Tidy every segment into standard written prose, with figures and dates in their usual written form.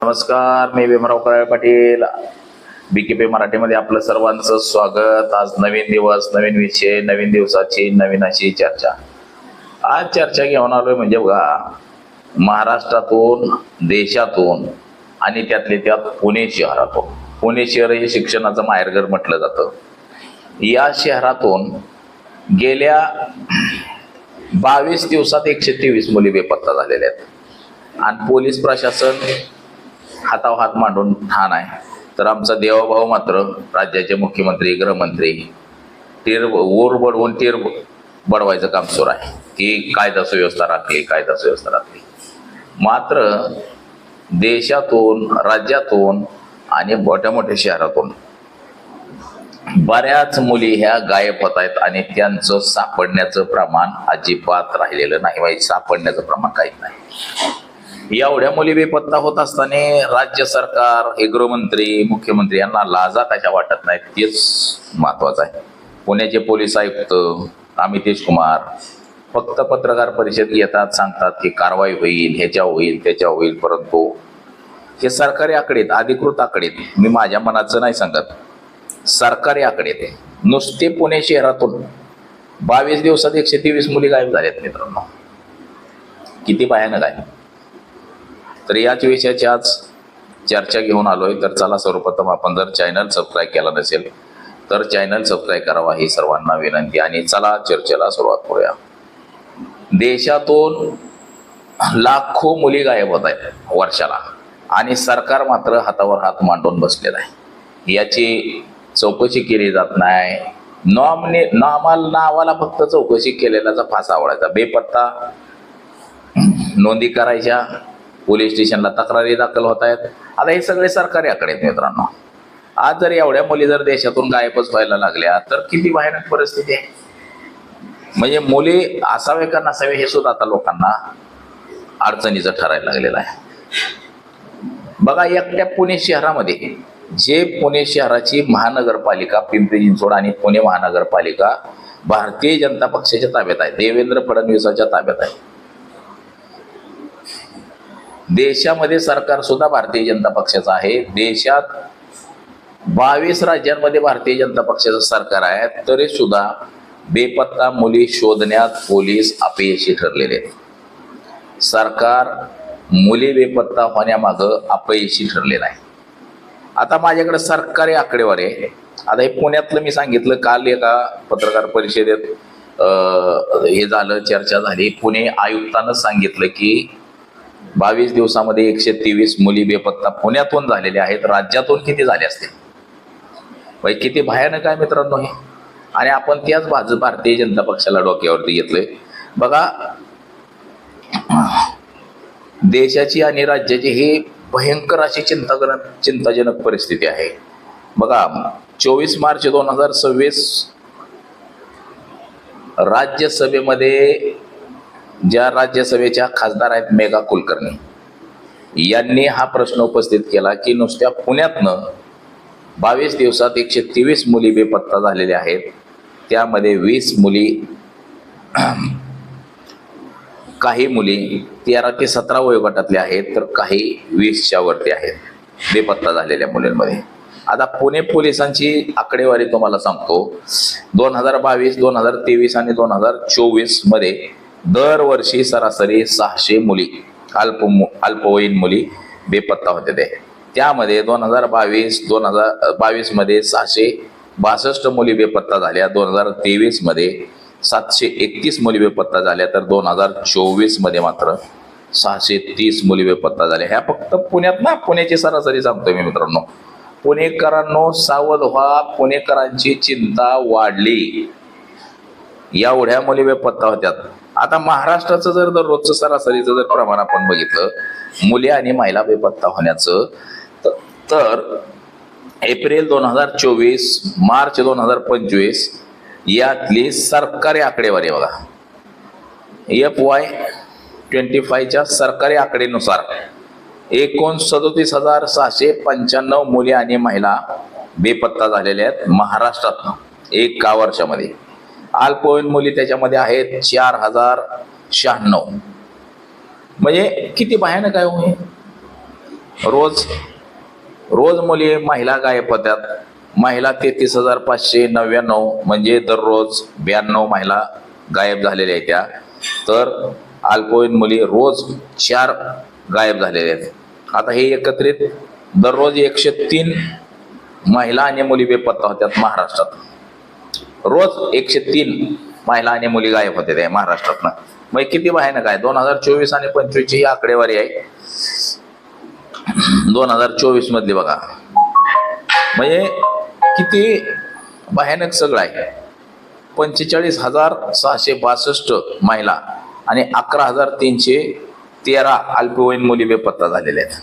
नमस्कार, मी भीमराव कराळे पाटील. BKP मराठीमध्ये आपलं सर्वांचं स्वागत. आज नवीन दिवस, नवीन विषय, नवीन दिवसाची नवीन अशी चर्चा. आज चर्चा घेऊन आलोय म्हणजे बघा, महाराष्ट्रातून, देशातून आणि त्यातले त्यात पुणे शहरातून. पुणे शहर हे शिक्षणाचं माहेरघर म्हटलं जातं. या शहरातून गेल्या 22 दिवसात 123 मुली बेपत्ता झालेल्या आहेत आणि पोलीस प्रशासन हातावर हात मांडून ठाण आहे. तर आमचा देवाभाऊ मात्र राज्याचे मुख्यमंत्री, गृहमंत्री वर बडवून टीर बडवायचं काम सुरू आहे की कायदा सुव्यवस्था राखली, कायदा सुव्यवस्था राखली. मात्र देशातून, राज्यातून आणि मोठ्या मोठ्या शहरातून बऱ्याच मुली ह्या गायब होत आहेत आणि त्यांचं सापडण्याचं प्रमाण अजिबात राहिलेलं नाही. म्हणजे सापडण्याचं प्रमाण काहीच नाही. एवढ्या मुली बेपत्ता होत असताना राज्य सरकार, हे गृहमंत्री, मुख्यमंत्री यांना लाजा कशा वाटत नाहीत तेच महत्वाचं आहे. पुण्याचे पोलीस आयुक्त अमितेश कुमार फक्त पत्रकार परिषद घेतात, सांगतात की कारवाई होईल, ह्याच्या होईल, त्याच्या होईल, परंतु हे सरकारी आकडेत, अधिकृत आकडेत. मी माझ्या मनाचं नाही सांगत, सरकारी आकडेत. नुसते पुणे शहरातून 22 दिवसात 123 मुली गायब झाल्यात मित्रांनो. किती भयानक आहे. तर याच विषयाची आज चर्चा घेऊन आलोय. तर चला, सर्वप्रथम आपण जर चॅनल सबस्क्राईब केला नसेल तर चॅनल सबस्क्राईब करावा ही सर्वांना विनंती. आणि चला चर्चेला सुरुवात करूया. देशातून लाखो मुली गायब होत आहेत वर्षाला आणि सरकार मात्र हातावर हात मांडून बसलेलं आहे. याची चौकशी केली जात नाही. नावाला फक्त चौकशी केलेल्याचा फास आवडायचा. बेपत्ता नोंदी करायच्या, पोलीस स्टेशनला तक्रारी दाखल होत आहेत. आता हे सगळे सरकारी आकडे आहेत मित्रांनो. आज जर एवढ्या मुली जर देशातून गायबच व्हायला लागल्या तर किती भयानक परिस्थिती आहे. म्हणजे मुली असावे का नसावे हे सुद्धा आता लोकांना अडचणीचं ठरायला लागलेलं आहे. बघा, एकट्या पुणे शहरामध्ये, जे पुणे शहराची महानगरपालिका पिंपरी चिंचवड आणि पुणे महानगरपालिका भारतीय जनता पक्षाच्या ताब्यात आहे, देवेंद्र फडणवीसांच्या ताब्यात आहे. देशामध्ये सरकार सुद्धा भारतीय जनता पक्षाचं आहे. देशात 22 राज्यांमध्ये भारतीय जनता पक्षाचं सरकार आहे, तरी सुद्धा बेपत्ता मुली शोधण्यात पोलीस अपयशी ठरलेले आहेत. सरकार मुली बेपत्ता होण्यामागं अपयशी ठरलेलं आहे. आता माझ्याकडे सरकारी आकडेवारी आहे. आता हे पुण्यातलं मी सांगितलं, काल एका पत्रकार परिषदेत हे झालं, चर्चा झाली. पुणे आयुक्तानं सांगितलं की 22 दिवसामध्ये 123 मुली बेपत्ता पुण्यातून झालेल्या आहेत. राज्यातून किती झाले असतील? म्हणजे किती भयानक आहे मित्रांनो हे. आणि आपण त्याच भारतीय जनता पक्षाला डोक्यावरती घेतलंय. बघा, देशाची आणि राज्याची ही भयंकर अशी चिंताजनक परिस्थिती आहे. बघा, 24 मार्च 2026 राज्यसभेमध्ये ज्या राज्यसभेच्या खासदार आहेत मेघा कुलकर्णी, यांनी हा प्रश्न उपस्थित केला की नुसत्या पुण्यातनं 22 दिवसात 123 मुली बेपत्ता झालेल्या आहेत. त्यामध्ये 20 मुली, काही मुली 13 ते 17 वयोगटातल्या आहेत, तर काही 20च्या वरती आहेत बेपत्ता झालेल्या मुलींमध्ये. आता पुणे पोलिसांची आकडेवारी तुम्हाला सांगतो. 2022, 2023 आणि 2024 मध्ये दरवर्षी सरासरी 600 मुली, अल्पवयीन मुली बेपत्ता होते ते. त्यामध्ये 2022 मध्ये 662 मुली बेपत्ता झाल्या. 2023 मध्ये 731 मुली बेपत्ता झाल्या. तर 2024 मध्ये मात्र 630 मुली बेपत्ता झाल्या. ह्या फक्त पुण्यात ना, पुण्याची सरासरी सांगतोय मी मित्रांनो. पुणेकरांनो सावध व्हा, पुणेकरांची चिंता वाढली. एवढ्या मुली बेपत्ता होत्यात. आता महाराष्ट्राचं जर दररोजचं सरासरीचं जर प्रमाण आपण बघितलं मुली आणि महिला बेपत्ता होण्याचं, तर एप्रिल 2024, मार्च 2025 यातली सरकारी आकडेवारी बघा. FY25च्या सरकारी आकडेनुसार 37,695 मुली आणि महिला बेपत्ता झालेल्या आहेत महाराष्ट्रात एका वर्षामध्ये. अल्पवयीन मुली त्याच्यामध्ये आहेत 4096. म्हणजे किती भयानक आहे. रोज रोज मुली महिला गायब होत्यात. महिला 33,599 म्हणजे दररोज 92 महिला गायब झालेल्या आहेत त्या. तर अल्पवयीन मुली रोज 4 गायब झालेल्या आहेत. आता हे एकत्रित दररोज 103 महिला आणि मुली बेपत्ता होत्यात महाराष्ट्रात. रोज 103 महिला आणि मुली गायब होते त्या महाराष्ट्रातनं. मग किती भयानक आहे. 2024 आणि 25 ही आकडेवारी आहे. 2024 मधली बघा, म्हणजे किती भयानक सगळं आहे. 45,662 महिला आणि 11,313 अल्पवयीन मुली बेपत्ता झालेल्या आहेत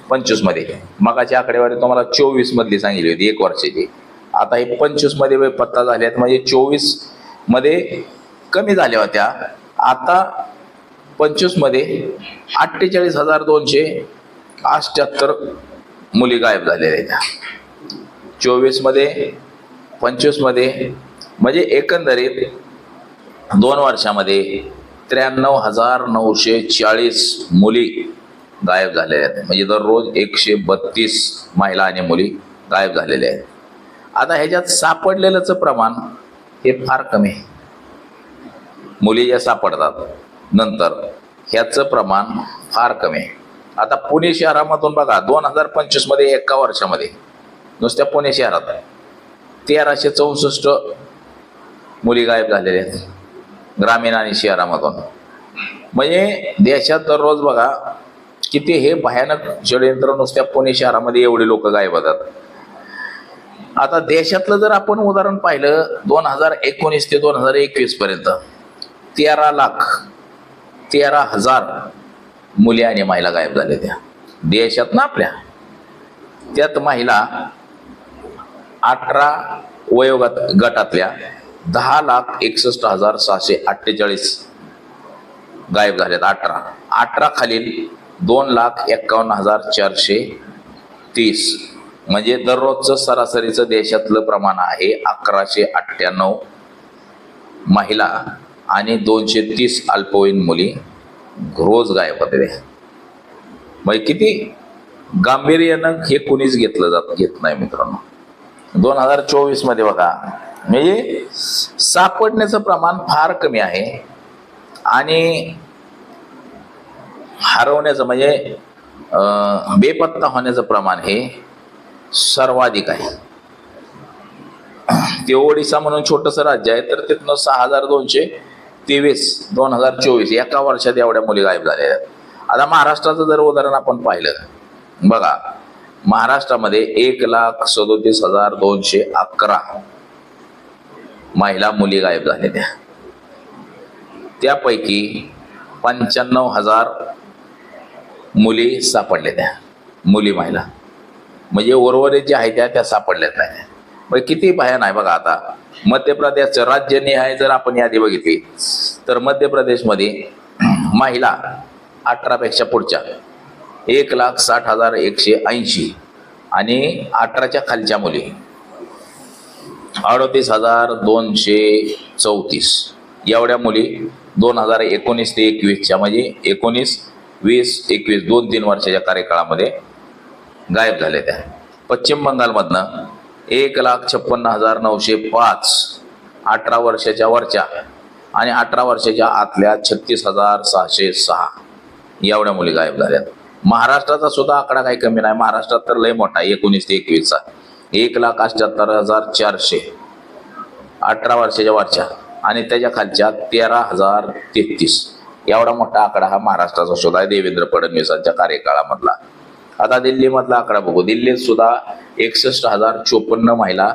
25 मध्ये. मगाची आकडेवारी तुम्हाला 24 मधली सांगितली होती 1 वर्षाची. आता हे 25 मध्ये बेपत्ता झाले आहेत, म्हणजे 24 मध्ये कमी झाल्या होत्या. आता 25 मध्ये 48,278 मुली गायब झालेल्या आहेत 24 मध्ये 25 मध्ये. म्हणजे एकंदरीत 2 वर्षामध्ये 93,940 मुली गायब झालेल्या आहेत. म्हणजे दररोज 132 महिला आणि मुली गायब झालेल्या आहेत. आता ह्याच्यात सापडलेलंच प्रमाण हे फार कमी आहे. मुली ज्या सापडतात नंतर ह्याचं प्रमाण फार कमी आहे. आता पुणे शहरामधून बघा 2025 मध्ये 1 वर्षामध्ये नुसत्या पुणे शहरात 1364 मुली गायब झालेल्या आहेत ग्रामीण आणि शहरामधून. म्हणजे देशात दररोज बघा किती हे भयानक षडयंत्र. नुसत्या पुणे शहरामध्ये एवढे लोक गायब होतात. आता देशातलं जर आपण उदाहरण पाहिलं 2019 ते 2021 पर्यंत 13,13,000 मुली आणि महिला गायब झाल्या त्या देशात ना आपल्या. त्यात महिला 18 वयोगट गटातल्या 10,61,648 गायब झाल्यात. 18 खालील 2,51,430. म्हणजे दररोजचं सरासरीचं देशातलं प्रमाण आहे 1,198 महिला आणि 230 अल्पवयीन मुली रोज गायब होते. मग किती गांभीर्यानं हे कुणीच घेत नाही मित्रांनो. 2024 मध्ये बघा, म्हणजे सापडण्याचं प्रमाण फार कमी आहे आणि हरवण्याचं म्हणजे बेपत्ता होण्याचं प्रमाण हे सर्वाधिक आहे. ते ओडिसा म्हणून छोटंसं राज्य आहे, तर तिथनं 6,223 2024 1 वर्षात एवढ्या मुली गायब झालेल्या आहेत. आता महाराष्ट्राचं जर उदाहरण आपण पाहिलं बघा, महाराष्ट्रामध्ये 1,37,211 महिला मुली गायब झालेल्या. त्यापैकी 95,000 मुली सापडलेल्या मुली महिला. म्हणजे उर्वरित जे आहे त्या सापडल्याच नाही. मग किती भयान आहे बघा. आता मध्य प्रदेशचं राज्यनिहाय जर आपण यादी बघितली तर मध्य प्रदेशमध्ये महिला 18 पेक्षा पुढच्या 1,60,180 आणि 18च्या खालच्या मुली 38,234 एवढ्या मुली 2019 ते 21च्या म्हणजे 19, 20, 21 2-3 वर्षाच्या कार्यकाळामध्ये गायब झाले. त्या पश्चिम बंगालमधनं 1,56,905 18 वर्षाच्या वरच्या आणि 18 वर्षाच्या आतल्या 36,606 एवढ्या मुली गायब झाल्यात. महाराष्ट्राचा सुद्धा आकडा काही कमी नाही. महाराष्ट्रात तर लय मोठा आहे 19 ते 21चा 1,78,400 18 वर्षाच्या वरच्या आणि त्याच्या खालच्या 13,033 एवढा मोठा आकडा हा महाराष्ट्राचा सुद्धा आहे देवेंद्र फडणवीसांच्या कार्यकाळामधला. आता दिल्लीमधला आकडा बघू. दिल्लीत सुद्धा 61,054 महिला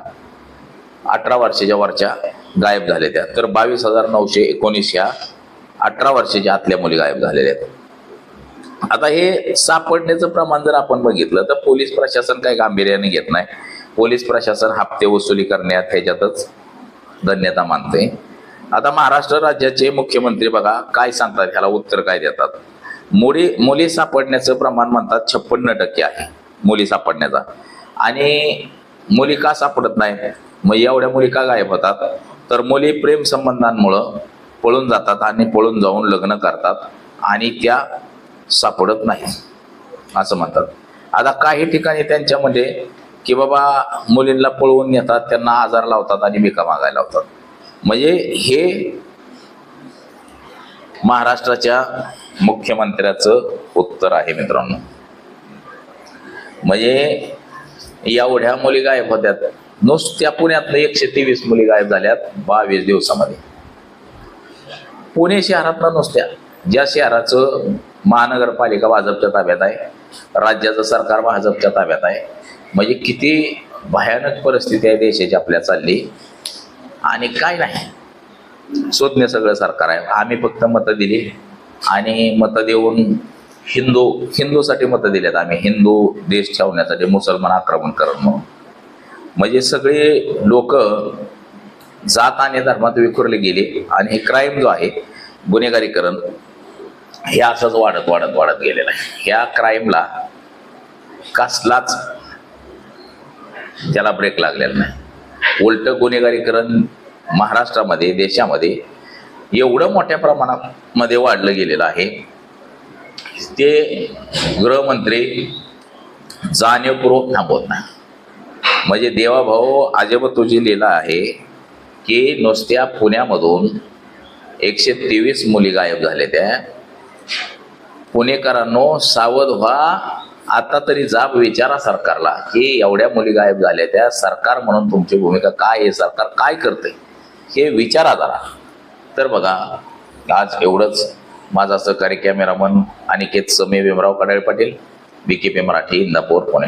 18 वर्षाच्या वरच्या गायब झाल्या त्या. तर 22,919 ह्या 18 वर्षाच्या आतल्या मुली गायब झालेल्या आहेत. आता हे सापडण्याचं प्रमाण जर आपण बघितलं तर पोलीस प्रशासन काही गांभीर्याने घेत नाही. पोलीस प्रशासन हप्ते वसुली करण्यात ह्याच्यातच धन्यता मानते. आता महाराष्ट्र राज्याचे मुख्यमंत्री बघा काय सांगतात, ह्याला उत्तर काय देतात. मुली सापडण्याचं प्रमाण म्हणतात 56% आहे मुली सापडण्याचा. आणि मुली का सापडत नाही, मग एवढ्या मुली का गायब होतात, तर मुली प्रेम संबंधांमुळं पळून जातात आणि पळून जाऊन लग्न करतात आणि त्या सापडत नाही. असं म्हणतात. आता काही ठिकाणी त्यांच्यामध्ये की बाबा मुलींना पळवून नेतात, त्यांना आजार लावतात आणि भिका मागायला लावतात. म्हणजे हे महाराष्ट्राच्या मुख्यमंत्र्याचं उत्तर आहे मित्रांनो. म्हणजे एवढ्या मुली गायब होत्यात, नुसत्या पुण्यातलं 123 मुली गायब झाल्यात 22 दिवसामध्ये. पुणे शहरातलं नुसत्या, ज्या शहराचं महानगरपालिका भाजपच्या ताब्यात आहे, राज्याचं सरकार भाजपच्या ताब्यात आहे. म्हणजे किती भयानक परिस्थिती आहे देशाची आपल्या चालली. आणि काय नाही, शोधणे सगळं सरकार आहे. आम्ही फक्त मतं दिली आणि मतं देऊन हिंदूसाठी मतं दिल्यात आम्ही, हिंदू देश ठेवण्यासाठी, मुसलमान आक्रमण करण म्हणून. म्हणजे सगळे लोक जात आणि धर्मात विखुरले गेले आणि हे क्राईम जो आहे, गुन्हेगारीकरण, हे असंच वाढत वाढत वाढत गेलेलं आहे. ह्या क्राईमला कसलाच त्याला ब्रेक लागलेला नाही. उलट गुन्हेगारीकरण महाराष्ट्रामध्ये, देशामध्ये एवढं मोठ्या प्रमाणामध्ये वाढलं गेलेलं आहे, ते गृहमंत्री जाणीवपूर्वक थांबवत नाही. म्हणजे देवाभाऊ अजब तुझी लीला आहे की नुसत्या पुण्यामधून 123 मुली गायब झाल्या. त्या पुणेकरांनो सावध व्हा. आता तरी जाब विचारा सरकारला की एवढ्या मुली गायब झाल्या त्या, सरकार म्हणून तुमची भूमिका काय आहे, सरकार काय करते हे विचारा जरा. तर बघा, आज एवढंच. माझा सहकारी कॅमेरामन अनिकेत समे, भीमराव कडाळे पाटील, BKP मराठी, इंदापूर, पुणे.